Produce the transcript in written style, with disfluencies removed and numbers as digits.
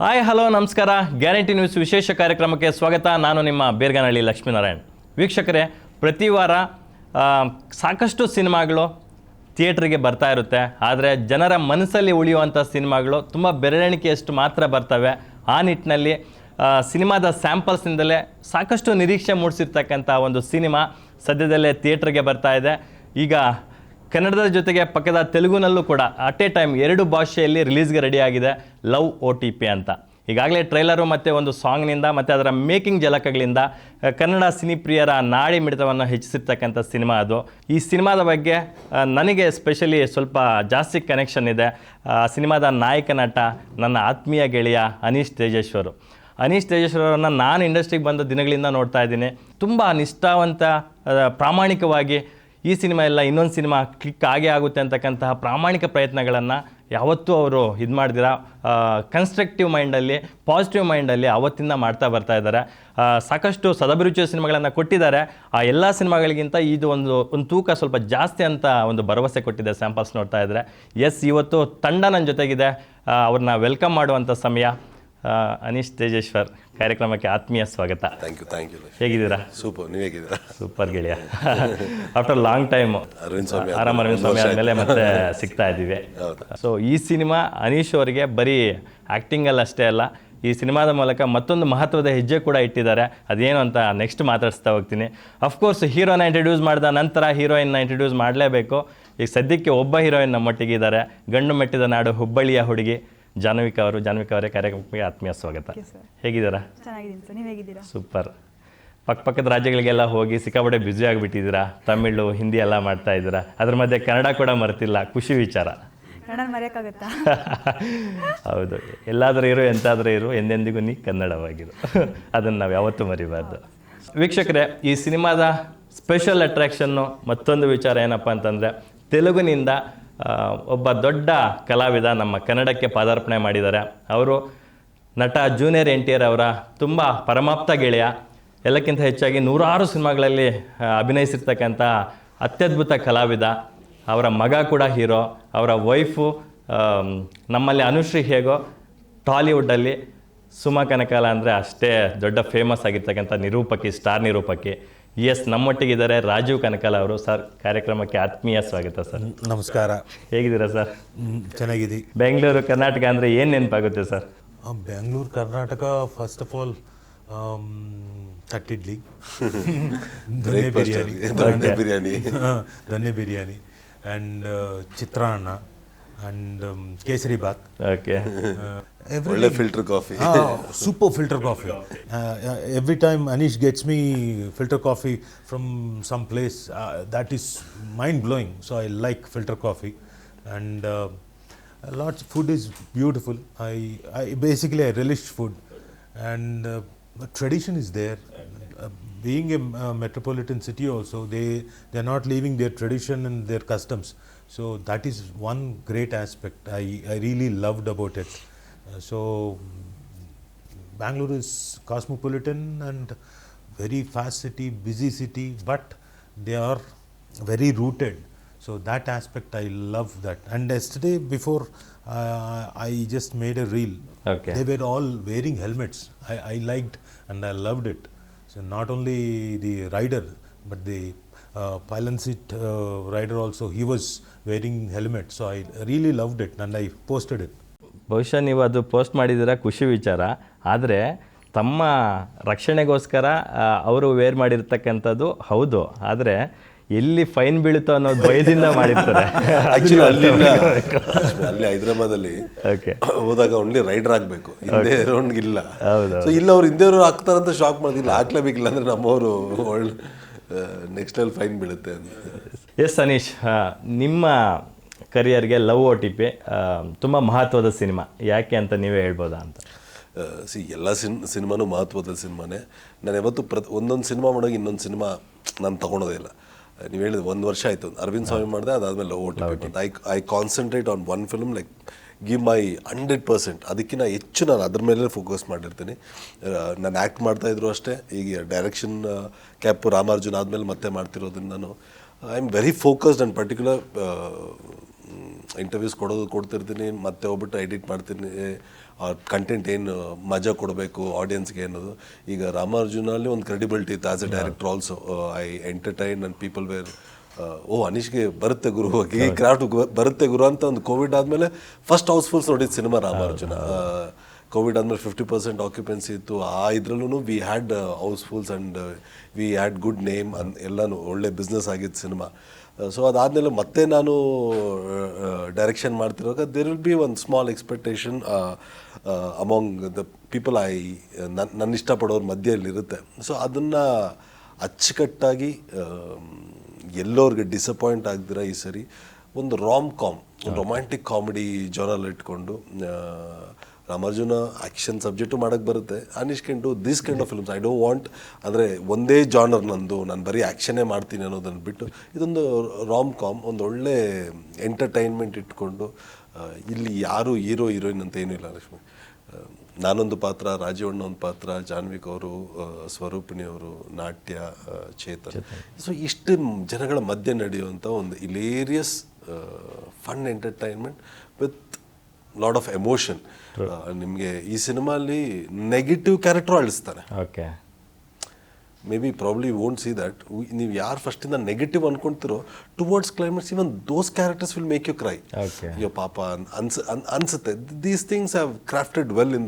Hi hello ನಮಸ್ಕಾರ. Guarantee news ವಿಶೇಷ ಕಾರ್ಯಕ್ರಮಕ್ಕೆ ಸ್ವಾಗತ. ನಾನು ನಿಮ್ಮ ಬೇರ್ಗನಹಳ್ಳಿ ಲಕ್ಷ್ಮೀನಾರಾಯಣ್. ವೀಕ್ಷಕರೇ, ಪ್ರತಿ ವಾರ ಸಾಕಷ್ಟು ಸಿನಿಮಾಗಳು ಥಿಯೇಟ್ರಿಗೆ ಬರ್ತಾ ಇರುತ್ತೆ. ಆದರೆ ಜನರ ಮನಸ್ಸಲ್ಲಿ ಉಳಿಯುವಂಥ ಸಿನಿಮಾಗಳು ತುಂಬ ಬೆರಳೆಣಿಕೆಯಷ್ಟು ಮಾತ್ರ ಬರ್ತವೆ. ಆ ನಿಟ್ಟಿನಲ್ಲಿ ಸಿನಿಮಾದ ಸ್ಯಾಂಪಲ್ಸ್ನಿಂದಲೇ ಸಾಕಷ್ಟು ನಿರೀಕ್ಷೆ ಮೂಡಿಸಿರ್ತಕ್ಕಂಥ ಒಂದು ಸಿನಿಮಾ ಸದ್ಯದಲ್ಲೇ ಥಿಯೇಟ್ರಿಗೆ ಬರ್ತಾ ಇದೆ. ಈಗ ಕನ್ನಡದ ಜೊತೆಗೆ ಪಕ್ಕದ ತೆಲುಗುನಲ್ಲೂ ಕೂಡ ಅಟ್ ಎ ಟೈಮ್ 2 ಭಾಷೆಯಲ್ಲಿ ರಿಲೀಸ್ಗೆ ರೆಡಿಯಾಗಿದೆ ಲವ್ OTP ಅಂತ. ಈಗಾಗಲೇ ಟ್ರೈಲರು ಮತ್ತು ಒಂದು ಸಾಂಗ್ನಿಂದ ಮತ್ತು ಅದರ ಮೇಕಿಂಗ್ ಝಲಕಗಳಿಂದ ಕನ್ನಡ ಸಿನಿಪ್ರಿಯರ ನಾಡಿ ಮಿಡಿತವನ್ನು ಹೆಚ್ಚಿಸಿರ್ತಕ್ಕಂಥ ಸಿನಿಮಾ ಅದು. ಈ ಸಿನಿಮಾದ ಬಗ್ಗೆ ನನಗೆ ಸ್ಪೆಷಲಿ ಸ್ವಲ್ಪ ಜಾಸ್ತಿ ಕನೆಕ್ಷನ್ ಇದೆ. ಸಿನಿಮಾದ ನಾಯಕ ನಟ ನನ್ನ ಆತ್ಮೀಯ ಗೆಳೆಯ ಅನೀಶ್ ತೇಜೇಶ್ವರು. ಅನೀಶ್ ತೇಜೇಶ್ವರನ್ನು ನಾನು ಇಂಡಸ್ಟ್ರಿಗೆ ಬಂದ ದಿನಗಳಿಂದ ನೋಡ್ತಾ ಇದ್ದೀನಿ. ತುಂಬ ನಿಷ್ಠಾವಂತ, ಪ್ರಾಮಾಣಿಕವಾಗಿ ಈ ಸಿನಿಮಾ ಎಲ್ಲ ಇನ್ನೊಂದು ಸಿನಿಮಾ ಕ್ಲಿಕ್ ಆಗೇ ಆಗುತ್ತೆ ಅಂತಕ್ಕಂತಹ ಪ್ರಾಮಾಣಿಕ ಪ್ರಯತ್ನಗಳನ್ನು ಯಾವತ್ತೂ ಅವರು ಇದು ಮಾಡಿದಿರ ಕನ್ಸ್ಟ್ರಕ್ಟಿವ್ ಮೈಂಡಲ್ಲಿ, ಪಾಸಿಟಿವ್ ಮೈಂಡಲ್ಲಿ ಅವತ್ತಿಂದ ಮಾಡ್ತಾ ಬರ್ತಾ ಇದ್ದಾರೆ. ಸಾಕಷ್ಟು ಸದಭಿರುಚಿಯ ಸಿನಿಮಾಗಳನ್ನು ಕೊಟ್ಟಿದ್ದಾರೆ. ಆ ಎಲ್ಲ ಸಿನಿಮಾಗಳಿಗಿಂತ ಇದು ಒಂದು ತೂಕ ಸ್ವಲ್ಪ ಜಾಸ್ತಿ ಅಂತ ಒಂದು ಭರವಸೆ ಕೊಟ್ಟಿದೆ ಸ್ಯಾಂಪಲ್ಸ್ ನೋಡ್ತಾ ಇದ್ದರೆ. ಇವತ್ತು ತಂಡ ನನ್ನ ಜೊತೆಗಿದೆ. ಅವ್ರನ್ನ ವೆಲ್ಕಮ್ ಮಾಡುವಂಥ ಸಮಯ. ಅನೀಶ್ ತೇಜೇಶ್ವರ್, ಕಾರ್ಯಕ್ರಮಕ್ಕೆ ಆತ್ಮೀಯ ಸ್ವಾಗತ. Thank you. ಹೇಗಿದ್ದೀರಾ? ಸೂಪರ್, ನೀವು ಹೇಗಿದ್ದೀರಾ? ಸೂಪರ್ ಗೆಳೆಯ. ಆಫ್ಟರ್ ಲಾಂಗ್ ಟೈಮ್ ಅರವಿಂದ್ ಸ್ವಾಮಿ ಆದಮೇಲೆ ಮತ್ತೆ ಸಿಗ್ತಾ ಇದ್ದೀವಿ. ಸೊ ಈ ಸಿನಿಮಾ ಅನೀಶ್ ಅವರಿಗೆ ಬರೀ ಆ್ಯಕ್ಟಿಂಗಲ್ಲಿ ಅಷ್ಟೇ ಅಲ್ಲ, ಈ ಸಿನಿಮಾದ ಮೂಲಕ ಮತ್ತೊಂದು ಮಹತ್ವದ ಹೆಜ್ಜೆ ಕೂಡ ಇಟ್ಟಿದ್ದಾರೆ. ಅದೇನು ಅಂತ ನೆಕ್ಸ್ಟ್ ಮಾತಾಡಿಸ್ತಾ ಹೋಗ್ತೀನಿ. ಅಫ್ಕೋರ್ಸ್ ಹೀರೋನ ಇಂಟ್ರಡ್ಯೂಸ್ ಮಾಡಿದ ನಂತರ ಹೀರೋಯಿನ್ನ ಇಂಟ್ರಡ್ಯೂಸ್ ಮಾಡಲೇಬೇಕು. ಈಗ ಸದ್ಯಕ್ಕೆ ಒಬ್ಬ ಹೀರೋಯಿನ್ ನಮ್ಮೊಟ್ಟಿಗಿದ್ದಾರೆ. ಗಂಡು ಮೆಟ್ಟಿದ ನಾಡು ಹುಬ್ಬಳ್ಳಿಯ ಹುಡುಗಿ ಜಾನ್ವಿಕಾ ಅವರು. ಜಾನ್ವಿಕಾ ಅವರೇ, ಕಾರ್ಯಕ್ರಮಕ್ಕೆ ಆತ್ಮೀಯ ಸ್ವಾಗತ. ಹೇಗಿದ್ದೀರಾ? ಚೆನ್ನಾಗಿದ್ದೀನಿ ಸರ್, ನೀವು ಹೇಗಿದ್ದೀರಾ? ಸೂಪರ್. ಪಕ್ಕದ ರಾಜ್ಯಗಳಿಗೆಲ್ಲ ಹೋಗಿ ಸಿಕ್ಕಾಪಟ್ಟೆ ಬ್ಯುಸಿ ಆಗಿಬಿಟ್ಟಿದ್ದೀರಾ. ತಮಿಳು, ಹಿಂದಿ ಎಲ್ಲ ಮಾಡ್ತಾ ಇದ್ದೀರಾ. ಅದ್ರ ಮಧ್ಯೆ ಕನ್ನಡ ಕೂಡ ಮರ್ತಿಲ್ಲ. ಖುಷಿ ವಿಚಾರ. ಕನ್ನಡ ಮರೆಯೋಕ್ಕಾಗತ್ತಾ? ಹೌದು, ಎಲ್ಲಾದರೂ ಇರು, ಎಂತಾದರೂ ಇರು, ಎಂದೆಂದಿಗೂ ನೀ ಕನ್ನಡವಾಗಿರು. ಅದನ್ನು ನಾವು ಯಾವತ್ತೂ ಮರಿಬಾರ್ದು. ವೀಕ್ಷಕರೇ, ಈ ಸಿನಿಮಾದ ಸ್ಪೆಷಲ್ ಅಟ್ರಾಕ್ಷನ್ನು ಮತ್ತೊಂದು ವಿಚಾರ ಏನಪ್ಪ ಅಂತಂದರೆ, ತೆಲುಗಿನಿಂದ ಒಬ್ಬ ದೊಡ್ಡ ಕಲಾವಿದ ನಮ್ಮ ಕನ್ನಡಕ್ಕೆ ಪಾದಾರ್ಪಣೆ ಮಾಡಿದ್ದಾರೆ. ಅವರು ನಟ ಜೂನಿಯರ್ NTR ಅವರ ತುಂಬ ಪರಮಾಪ್ತ ಗೆಳೆಯ. ಎಲ್ಲಕ್ಕಿಂತ ಹೆಚ್ಚಾಗಿ 100 ಸಿನಿಮಾಗಳಲ್ಲಿ ಅಭಿನಯಿಸಿರ್ತಕ್ಕಂಥ ಅತ್ಯದ್ಭುತ ಕಲಾವಿದ. ಅವರ ಮಗ ಕೂಡ ಹೀರೋ. ಅವರ ವೈಫು ನಮ್ಮಲ್ಲಿ ಅನುಶ್ರೀ ಹೇಗೋ ಟಾಲಿವುಡ್ಡಲ್ಲಿ ಸುಮಾ ಕನಕಾಲ ಅಂದರೆ ಅಷ್ಟೇ ದೊಡ್ಡ ಫೇಮಸ್ ಆಗಿರ್ತಕ್ಕಂಥ ನಿರೂಪಕಿ, ಸ್ಟಾರ್ ನಿರೂಪಕಿ. ನಮ್ಮೊಟ್ಟಿಗಿದ್ದಾರೆ ರಾಜೀವ್ ಕನಕಾಲ ಅವರು. ಸರ್, ಕಾರ್ಯಕ್ರಮಕ್ಕೆ ಆತ್ಮೀಯ ಸ್ವಾಗತ ಸರ್. ನಮಸ್ಕಾರ. ಹೇಗಿದ್ದೀರಾ ಸರ್? ಚೆನ್ನಾಗಿದ್ದೀವಿ. ಬೆಂಗಳೂರು ಕರ್ನಾಟಕ ಅಂದರೆ ಏನು ನೆನಪಾಗುತ್ತೆ sir? Bengaluru Karnataka, first of all thatte idli, donne biryani and chitranna and kesari bath. Okay. Every filter coffee. Super filter coffee. Every time Anish gets me filter coffee from some place, that is mind blowing. So I like filter coffee, and lots food is beautiful. I basically I relish food, and tradition is there. Being a metropolitan city also, they are not leaving their tradition and their customs. So that is one great aspect I really loved about it. So Bangalore is cosmopolitan and very fast city, busy city, but they are very rooted. So that aspect I love that. And yesterday before I just made a reel. Okay. They were all wearing helmets. I liked and I loved it. So not only the rider, but the pilot seat rider also, he was wearing helmet. So I really loved it and I posted it. ಬಹುಶಃ ನೀವು ಅದು post ಮಾಡಿದ್ದೀರಾ, ಖುಷಿ ವಿಚಾರ. ಆದರೆ ತಮ್ಮ ರಕ್ಷಣೆಗೋಸ್ಕರ ಅವರು wear ಮಾಡಿರ್ತಕ್ಕಂಥದ್ದು ಹೌದು. ಆದರೆ ಎಲ್ಲಿ ಫೈನ್ ಬೀಳುತ್ತೋ ಅನ್ನೋ ಭಯದಿಂದ ಮಾಡಿರ್ತಾರೆ. ಅಲ್ಲಿ ಹೈದರಾಬಾದಲ್ಲಿ ಹೋದಾಗ ಓನ್ಲಿ ರೈಡರ್ ಆಗಬೇಕು, ಹಿಂದೆ ರೌಂಡ್ ಇಲ್ಲ. ಸೊ ಇಲ್ಲ ಅವ್ರು ಹಿಂದೆಯವರು ಹಾಕ್ತಾರಂತ ಶಾಕ್ ಮಾಡೋದಿಲ್ಲ, ಹಾಕ್ಲೇಬೇಕಿಲ್ಲ ಅಂದರೆ ನಮ್ಮವರು ನೆಕ್ಸ್ಟ್ ಲೆವೆಲ್ ಫೈನ್ ಬೀಳುತ್ತೆ ಅಂತ. ಎಸ್ ಅನೀಶ್, ನಿಮ್ಮ ಕರಿಯರ್ಗೆ ಲವ್ OTP ತುಂಬ ಮಹತ್ವದ ಸಿನಿಮಾ. ಯಾಕೆ ಅಂತ ನೀವೇ ಹೇಳ್ಬೋದಾ ಅಂತ? ಎಲ್ಲ ಸಿನಿಮಾನೂ ಮಹತ್ವದ ಸಿನಿಮಾನೇ. ನಾನು ಯಾವತ್ತು ಒಂದೊಂದು ಸಿನಿಮಾ ಮಾಡೋಗಿ ಇನ್ನೊಂದು ಸಿನಿಮಾ ನಾನು ತೊಗೊಳೋದೇ ಇಲ್ಲ. ನೀವು ಹೇಳಿದ 1 ವರ್ಷ ಆಯಿತು ಅರವಿಂದ್ ಸ್ವಾಮಿ ಮಾಡಿದೆ, ಅದಾದಮೇಲೆ love OTP. I concentrate on one film, like give my 100%. ಅದಕ್ಕಿಂತ ಹೆಚ್ಚು ನಾನು ಅದ್ರ ಮೇಲೆ ಫೋಕಸ್ ಮಾಡಿರ್ತೀನಿ. ನಾನು ಆ್ಯಕ್ಟ್ ಮಾಡ್ತಾಯಿದ್ರು ಅಷ್ಟೇ. ಈಗ ಡೈರೆಕ್ಷನ್ ಕ್ಯಾಪ್ ರಾಮಾರ್ಜುನ್ ಆದಮೇಲೆ ಮತ್ತೆ ಮಾಡ್ತಿರೋದ್ರಿಂದ ನಾನು I am very focused and particular. Interviews ಕೊಡ್ತಿರ್ತೀನಿ, ಮತ್ತೆ ಹೋಗ್ಬಿಟ್ಟು ಎಡಿಟ್ ಮಾಡ್ತೀನಿ, ಆ ಕಂಟೆಂಟ್ ಏನು ಮಜಾ ಕೊಡಬೇಕು ಆಡಿಯನ್ಸ್ಗೆ ಅನ್ನೋದು. ಈಗ ರಾಮಾರ್ಜುನಲ್ಲಿ ಒಂದು ಕ್ರೆಡಿಬಿಲಿಟಿ ಇತ್ತು as a director also. I entertain and people where ಅನೀಶ್ಗೆ ಬರುತ್ತೆ ಗುರು, ಈ ಕ್ರಾಫ್ಟ್ ಬರುತ್ತೆ ಗುರು ಅಂತ. ಒಂದು ಕೋವಿಡ್ ಆದಮೇಲೆ ಫಸ್ಟ್ ಹೌಸ್ಫುಲ್ಸ್ ನೋಡಿದ ಸಿನಿಮಾ ರಾಮಾರ್ಜುನ. ಕೋವಿಡ್ ಆದಮೇಲೆ 50% ಆಕ್ಯುಪೆನ್ಸಿ ಇತ್ತು. ಆ ಇದರಲ್ಲೂ we had housefuls and we had good name ಎಲ್ಲನೂ ಒಳ್ಳೆ ಬಿಸ್ನೆಸ್ ಆಗಿತ್ತು ಸಿನಿಮಾ. ಸೊ ಅದಾದಮೇಲೆ ಮತ್ತೆ ನಾನು ಡೈರೆಕ್ಷನ್ ಮಾಡ್ತಿರುವಾಗ ದೇರ್ ವಿಲ್ ಬಿ ಒಂದು small expectation among the people ನನ್ನ ಇಷ್ಟಪಡೋರ ಮಧ್ಯೆಯಲ್ಲಿರುತ್ತೆ. ಸೊ ಅದನ್ನು ಅಚ್ಚುಕಟ್ಟಾಗಿ ಎಲ್ಲೋರ್ಗೆ ಡಿಸಪಾಯಿಂಟ್ ಆಗ್ದಿರ ಈ ಸರಿ ಒಂದು ಒಂದು ರೊಮ್ಯಾಂಟಿಕ್ ಕಾಮಿಡಿ ಜೋನಲ್ಲಿ ಇಟ್ಕೊಂಡು ರಾಮಾರ್ಜುನ ಆ್ಯಕ್ಷನ್ ಸಬ್ಜೆಕ್ಟು ಮಾಡೋಕ್ಕೆ ಬರುತ್ತೆ. Aneesh can do this kind of films. I don't want ಅಂದರೆ ಒಂದೇ ಜಾನರ್ ನಂದು, ನಾನು ಬರೀ ಆ್ಯಕ್ಷನ್ನೇ ಮಾಡ್ತೀನಿ ಅನ್ನೋದನ್ನು ಬಿಟ್ಟು ಇದೊಂದು ಒಂದು ಒಳ್ಳೆ ಎಂಟರ್ಟೈನ್ಮೆಂಟ್ ಇಟ್ಕೊಂಡು ಇಲ್ಲಿ ಯಾರು ಹೀರೋಯಿನ್ ಅಂತ ಏನೂ ಇಲ್ಲ ಲಕ್ಷ್ಮಿ. ನಾನೊಂದು ಪಾತ್ರ, ರಾಜೀವಣ್ಣ ಒಂದು ಪಾತ್ರ, ಜಾನ್ವಿಕ್ ಅವರು, ಸ್ವರೂಪಿಣಿ ಅವರು, ನಾಟ್ಯ, ಚೇತನ್. ಸೊ ಇಷ್ಟು ಜನಗಳ ಮಧ್ಯೆ ನಡೆಯುವಂಥ ಒಂದು hilarious fun entertainment with lot of emotion. ನಿಮಗೆ ಈ ಸಿನಿಮಾಲಿ ನೆಗೆಟಿವ್ ಕ್ಯಾರೆಕ್ಟರ್ ಅಳಿಸ್ತಾನೆ. Okay, maybe probably won't see that. ನೀವು ಯಾರು ಫಸ್ಟಿಂದ ನೆಗೆಟಿವ್ ಅನ್ಕೊಂತಿರೋ towards climax even those characters will make you cry. Okay. ಅಯ್ಯೋ ಪಾಪ ಅನ್ಸುತ್ತೆ. These things have crafted well in the